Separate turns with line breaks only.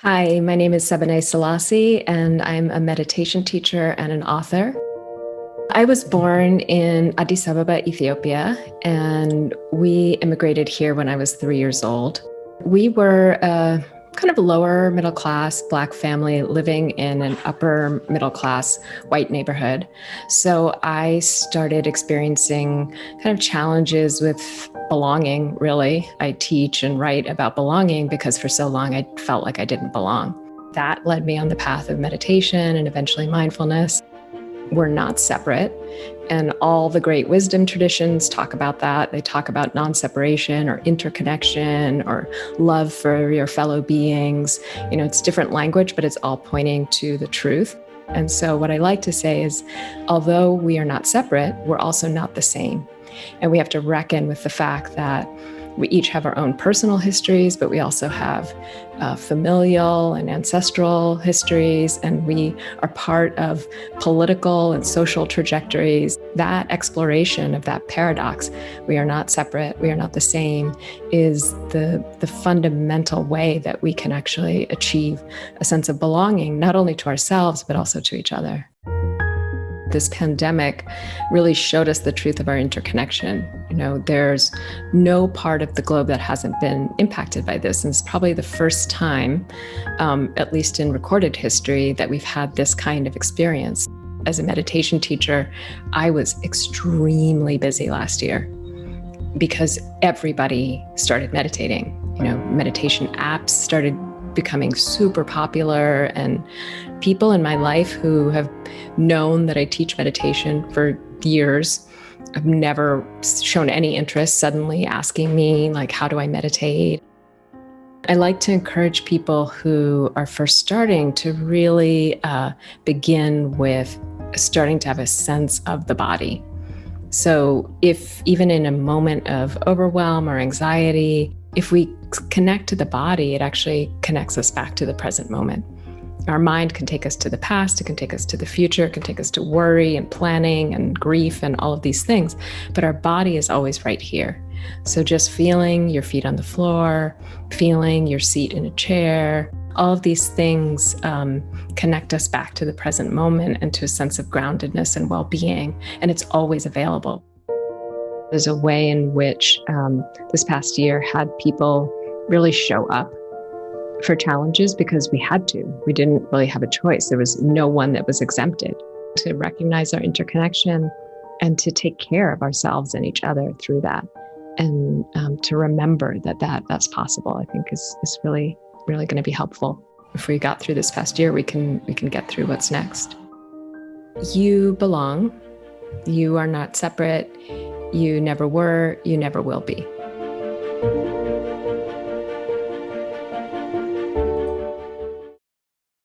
Hi, my name is Sebene Selassie, and I'm a meditation teacher and an author. I was born in Addis Ababa, Ethiopia, and we immigrated here when I was 3 years old. We were a kind of lower middle class Black family living in an upper middle class white neighborhood. So I started experiencing kind of challenges with belonging, really. I teach and write about belonging because for so long I felt like I didn't belong. That led me on the path of meditation and eventually mindfulness. We're not separate. And all the great wisdom traditions talk about that. They talk about non-separation or interconnection or love for your fellow beings. It's different language, but it's all pointing to the truth. And so what I like to say is, although we are not separate, we're also not the same. And we have to reckon with the fact that we each have our own personal histories, but we also have familial and ancestral histories, and we are part of political and social trajectories. That exploration of that paradox, we are not separate, we are not the same, is the fundamental way that we can actually achieve a sense of belonging, not only to ourselves, but also to each other. This pandemic really showed us the truth of our interconnection. There's no part of the globe that hasn't been impacted by this. And it's probably the first time, at least in recorded history, that we've had this kind of experience. As a meditation teacher, I was extremely busy last year because everybody started meditating. Meditation apps started becoming super popular, and people in my life who have known that I teach meditation for years have never shown any interest, suddenly asking me, like, how do I meditate? I like to encourage people who are first starting to really begin with starting to have a sense of the body. So if even in a moment of overwhelm or anxiety, if we connect to the body, it actually connects us back to the present moment. Our mind can take us to the past, it can take us to the future, it can take us to worry and planning and grief and all of these things, but our body is always right here. So just feeling your feet on the floor, feeling your seat in a chair, all of these things connect us back to the present moment and to a sense of groundedness and well-being, and it's always available. There's a way in which this past year had people really show up for challenges because we had to. We didn't really have a choice. There was no one that was exempted. To recognize our interconnection and to take care of ourselves and each other through that, and to remember that's possible, I think is really going to be helpful. If we got through this past year, we can get through what's next. You belong. You are not separate. You never were. You never will be.